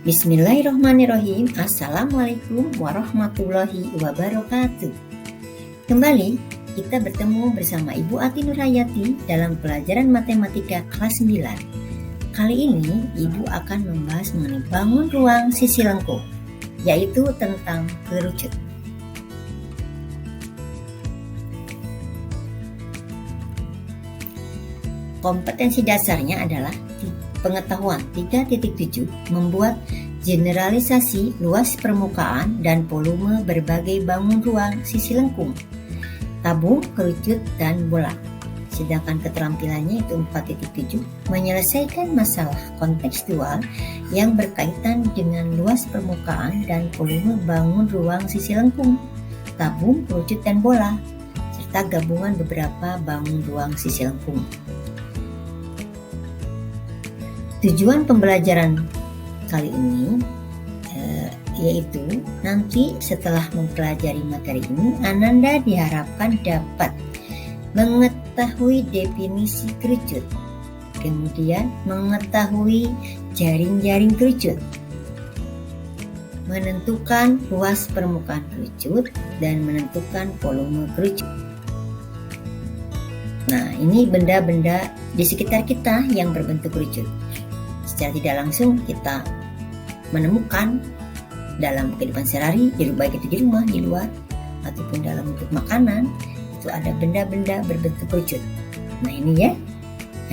Bismillahirrahmanirrahim. Assalamualaikum warahmatullahi wabarakatuh. Kembali kita bertemu bersama Ibu Ati Nurhayati dalam pelajaran matematika kelas 9. Kali ini Ibu akan membahas mengenai bangun ruang sisi lengkung, yaitu tentang kerucut. Kompetensi dasarnya adalah pengetahuan 3.7 membuat generalisasi luas permukaan dan volume berbagai bangun ruang sisi lengkung, tabung, kerucut, dan bola. Sedangkan keterampilannya itu 4.7 menyelesaikan masalah kontekstual yang berkaitan dengan luas permukaan dan volume bangun ruang sisi lengkung, tabung, kerucut, dan bola, serta gabungan beberapa bangun ruang sisi lengkung. Tujuan pembelajaran kali ini yaitu nanti setelah mempelajari materi ini, Ananda diharapkan dapat mengetahui definisi kerucut, kemudian mengetahui jaring-jaring kerucut, menentukan luas permukaan kerucut, dan menentukan volume kerucut. Nah, ini benda-benda di sekitar kita yang berbentuk kerucut. Secara tidak langsung kita menemukan dalam kehidupan sehari, baik itu di rumah, di luar, ataupun dalam bentuk makanan, itu ada benda-benda berbentuk kerucut. Nah ini ya,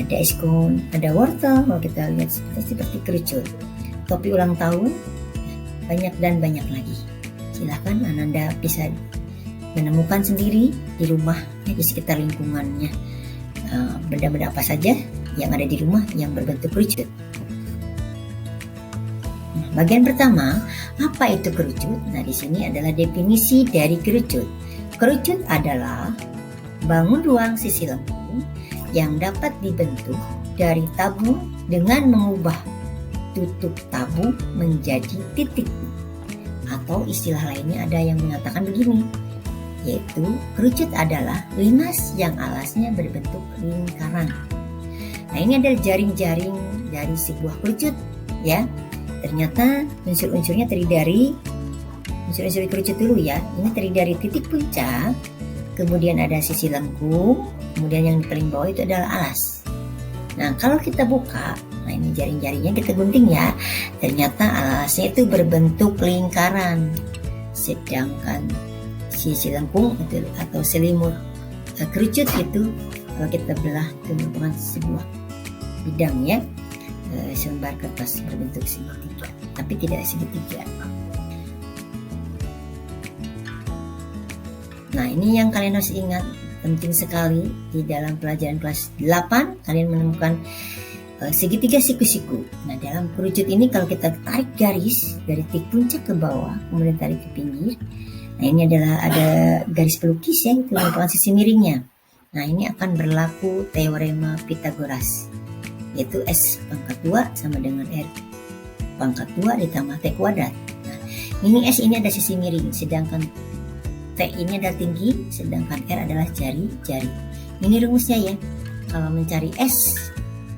ada es kon, ada wortel, kalau kita lihat seperti kerucut. Topi ulang tahun, banyak dan banyak lagi. Silahkan Ananda bisa menemukan sendiri di rumah, di sekitar lingkungannya, benda-benda apa saja yang ada di rumah yang berbentuk kerucut. Bagian pertama, apa itu kerucut? Nah, di sini adalah definisi dari kerucut. Kerucut adalah bangun ruang sisi lengkung yang dapat dibentuk dari tabung dengan mengubah tutup tabung menjadi titik. Atau istilah lainnya ada yang mengatakan begini, yaitu kerucut adalah limas yang alasnya berbentuk lingkaran. Nah, ini adalah jaring-jaring dari sebuah kerucut, ya. Ternyata unsur-unsurnya terdiri dari unsur-unsur kerucut dulu ya. Ini terdiri dari titik puncak, kemudian ada sisi lengkung, kemudian yang di paling bawah itu adalah alas. Nah, kalau kita buka, nah ini jaring-jaringnya kita gunting ya. Ternyata alasnya itu berbentuk lingkaran, sedangkan sisi lengkung itu atau selimut kerucut itu kalau kita belah itu merupakan sebuah bidang ya. Selembar kertas berbentuk segitiga, tapi tidak segitiga. Nah, ini yang kalian harus ingat, penting sekali di dalam pelajaran kelas 8 kalian menemukan segitiga siku-siku. Nah, dalam kerucut ini kalau kita tarik garis dari titik puncak ke bawah, kemudian tarik ke pinggir. Nah, ini adalah ada garis pelukis ya, itu merupakan sisi miringnya. Nah, ini akan berlaku teorema Pythagoras, yaitu S pangkat 2 sama dengan R pangkat 2 ditambah T kuadrat. Nah, ini S ini ada sisi miring, sedangkan T ini adalah tinggi, sedangkan R adalah jari-jari. Ini rumusnya ya, kalau mencari S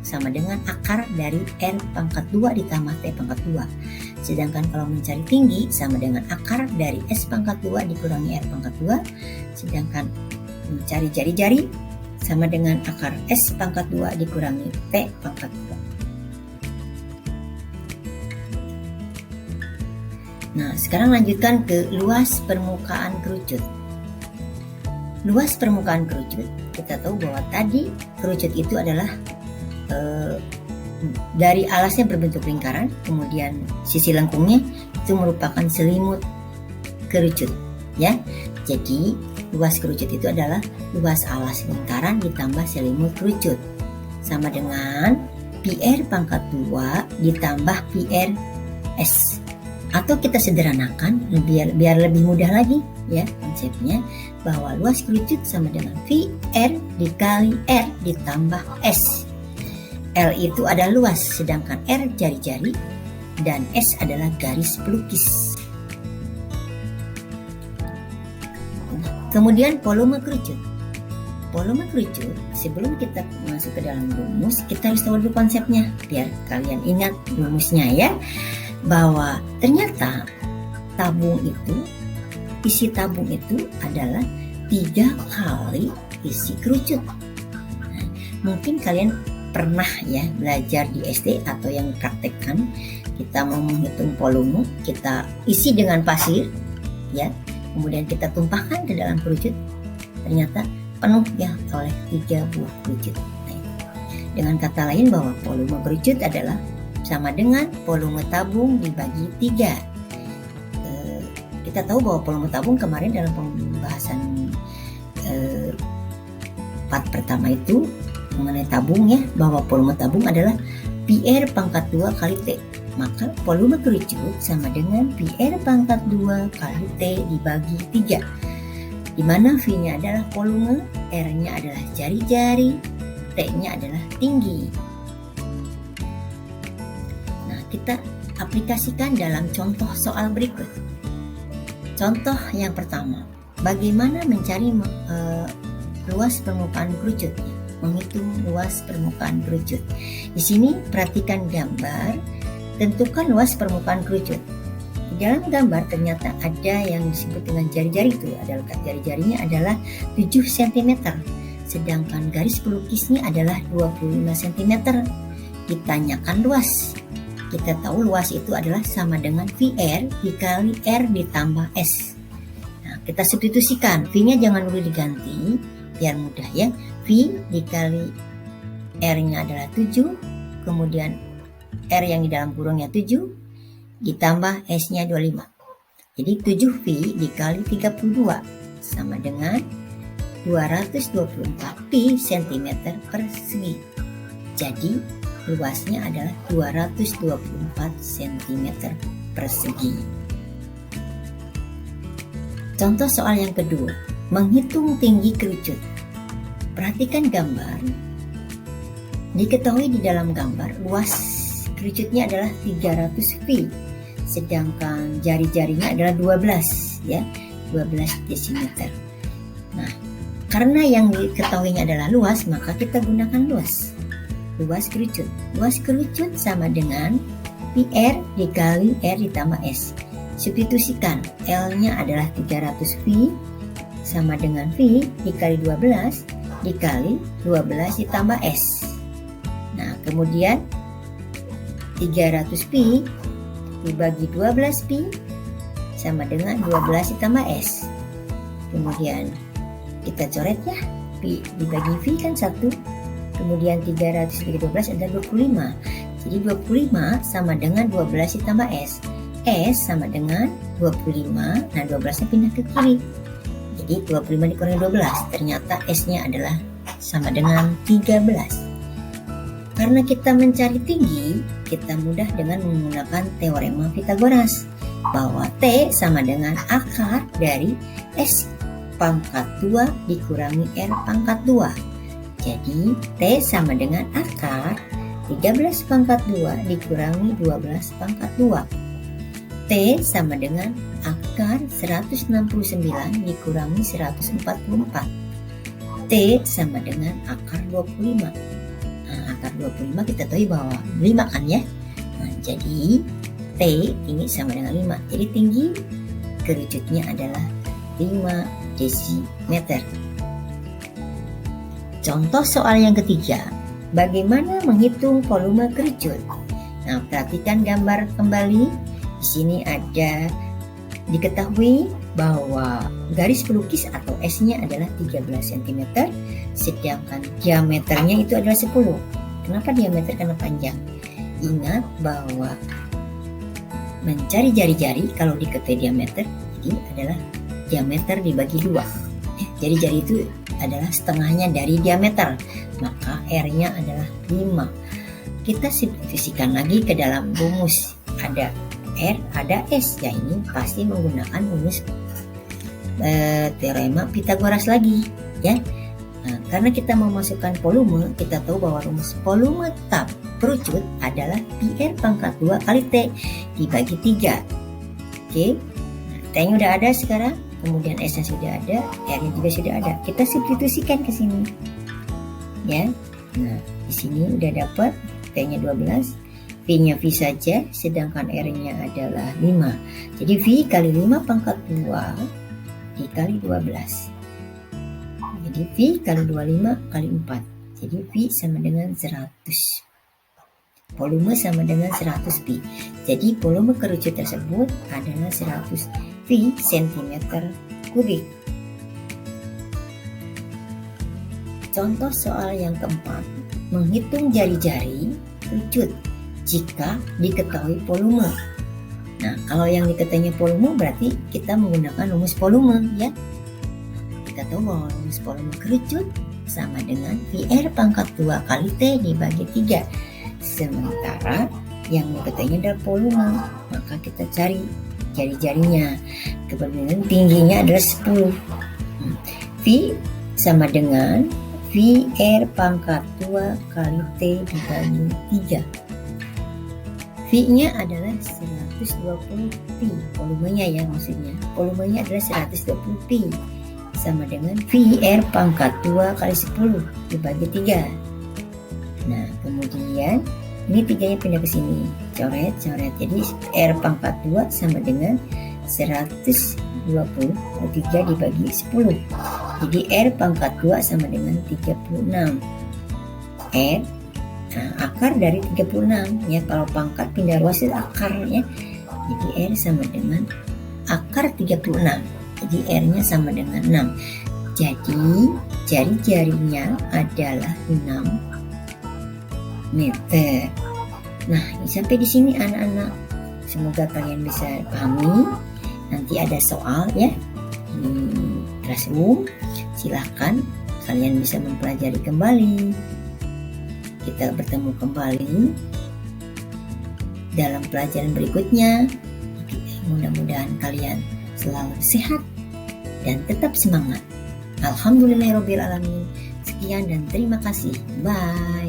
sama dengan akar dari R pangkat 2 ditambah T pangkat 2. Sedangkan kalau mencari tinggi sama dengan akar dari S pangkat 2 dikurangi R pangkat 2. Sedangkan mencari jari-jari sama dengan akar S pangkat 2 dikurangi T pangkat 2. Nah, sekarang lanjutkan ke luas permukaan kerucut. Luas permukaan kerucut, kita tahu bahwa tadi kerucut itu adalah dari alasnya berbentuk lingkaran, kemudian sisi lengkungnya itu merupakan selimut kerucut, ya. Jadi luas kerucut itu adalah luas alas lingkaran ditambah selimut kerucut, sama dengan PR pangkat 2 ditambah PR S. Atau kita sederhanakan biar lebih mudah lagi ya konsepnya, bahwa luas kerucut sama dengan VR dikali R ditambah S. L itu adalah luas, sedangkan R jari-jari, dan S adalah garis pelukis. Kemudian volume kerucut. Volume kerucut, sebelum kita masuk ke dalam rumus, kita harus tahu dulu konsepnya biar kalian ingat rumusnya ya. bahwa ternyata isi tabung itu adalah 3 kali isi kerucut. Nah, mungkin kalian pernah ya belajar di SD atau yang praktekkan, kita mau menghitung volume, kita isi dengan pasir ya, kemudian kita tumpahkan ke dalam kerucut, ternyata penuh ya oleh 3 buah kerucut. Nah, dengan kata lain bahwa volume kerucut adalah sama dengan volume tabung dibagi 3. Kita tahu bahwa volume tabung kemarin dalam pembahasan part pertama itu mengenai tabung ya, bahwa volume tabung adalah PR pangkat 2 kali T. Maka volume kerucut sama dengan PR pangkat 2 kali T dibagi 3, di mana V-nya adalah volume, R-nya adalah jari-jari, T-nya adalah tinggi. Nah, kita aplikasikan dalam contoh soal berikut. Contoh yang pertama, bagaimana mencari luas permukaan kerucutnya, menghitung luas permukaan kerucut. Di sini perhatikan gambar, tentukan luas permukaan kerucut. Di dalam gambar ternyata ada yang disebut dengan jari-jari, itu adalah jari-jarinya adalah 7 cm, sedangkan garis pelukisnya adalah 25 cm. Ditanyakan luas. Kita tahu luas itu adalah sama dengan VR dikali R ditambah S. Nah, kita substitusikan. V-nya jangan dulu diganti, biar mudah ya. V dikali R-nya adalah 7, kemudian R yang di dalam kurungnya 7, ditambah S-nya 25. Jadi 7V dikali 32 sama dengan 224 pi cm persegi. Jadi luasnya adalah 224 cm persegi. Contoh soal yang kedua, menghitung tinggi kerucut. Perhatikan gambar. Diketahui di dalam gambar luas kerucutnya adalah 300 V, sedangkan jari-jarinya adalah 12 ya, 12 desimeter. Nah, karena yang diketahuinya adalah luas, maka kita gunakan luas kerucut. Luas kerucut sama dengan PR dikali R ditambah S. Substitusikan, L-nya adalah 300 V sama dengan V dikali 12 dikali 12 ditambah S. Nah, kemudian 300 pi dibagi 12 pi sama dengan 12 ditambah S. Kemudian kita coret ya, pi dibagi V kan 1, kemudian 300 dibagi 12 adalah 25. Jadi 25 sama dengan 12 ditambah S. S sama dengan 25, nah 12 nya pindah ke kiri. Jadi 25 dikurangi 12, ternyata S-nya adalah sama dengan 13. Karena kita mencari tinggi, kita mudah dengan menggunakan teorema Pythagoras, bahwa T sama dengan akar dari S pangkat 2 dikurangi R pangkat 2. Jadi T sama dengan akar 13 pangkat 2 dikurangi 12 pangkat 2. T sama dengan akar 169 dikurangi 144. T sama dengan akar 25. Nah, akar 25 kita tahu bahwa 5 kan ya. Nah, jadi T tinggi sama dengan 5. Jadi tinggi kerucutnya adalah 5 desimeter. Contoh soal yang ketiga, bagaimana menghitung volume kerucut? Nah, perhatikan gambar kembali. Di sini ada diketahui bahwa garis pelukis atau S-nya adalah 13 cm, sedangkan diameternya itu adalah 10. Kenapa diameter? Karena panjang. Ingat bahwa mencari jari-jari kalau diketahui diameter, ini adalah diameter dibagi 2. Jari-jari itu adalah setengahnya dari diameter, maka R-nya adalah 5. Kita substitusikan lagi ke dalam rumus. Ada R, ada S, ya ini pasti menggunakan rumus teorema Pythagoras lagi ya. Nah, karena kita memasukkan volume, kita tahu bahwa rumus volume tab kerucut adalah PR pangkat 2 kali T dibagi 3. Oke, nah, T-nya udah ada sekarang, kemudian S-nya sudah ada, R-nya juga sudah ada. Kita substitusikan ke sini ya. Nah, di sini udah dapat T-nya 12, V V-nya V saja, sedangkan R-nya adalah 5. Jadi V kali 5 pangkat 2 dikali 12. Jadi V kali 25 kali 4. Jadi V sama dengan 100. Volume sama dengan 100 V. Jadi volume kerucut tersebut adalah 100 V cm kubik. Contoh soal yang keempat, menghitung jari-jari kerucut jika diketahui volume. Nah, kalau yang diketahui volume berarti kita menggunakan rumus volume ya. Kita tahu bahwa rumus volume kerucut sama dengan VR pangkat 2 kali T dibagi 3. Sementara yang diketahui adalah volume, maka kita cari jari-jarinya. Kemudian tingginya adalah 10. V sama dengan VR pangkat 2 kali T dibagi 3. V-nya adalah 120 Pi, volumenya ya maksudnya. Volumenya adalah 120 Pi sama dengan VR pangkat 2 kali 10 dibagi 3. Nah, kemudian ini 3-nya pindah ke sini. Coret. Jadi R pangkat 2 sama dengan 120 kali 3 dibagi 10. Jadi R pangkat 2 sama dengan 36. R, nah, akar dari 36 ya, kalau pangkat pindah ruas itu akar ya. Jadi R sama dengan akar 36. Jadi R-nya sama dengan 6. Jadi jari-jarinya adalah 6 meter. Nah, sampai di sini anak-anak. Semoga kalian bisa pahami. Nanti ada soal ya di Classroom. Silahkan kalian bisa mempelajari kembali. Kita bertemu kembali dalam pelajaran berikutnya. Mudah-mudahan kalian selalu sehat dan tetap semangat. Alhamdulillahirobbilalamin. Sekian dan terima kasih. Bye.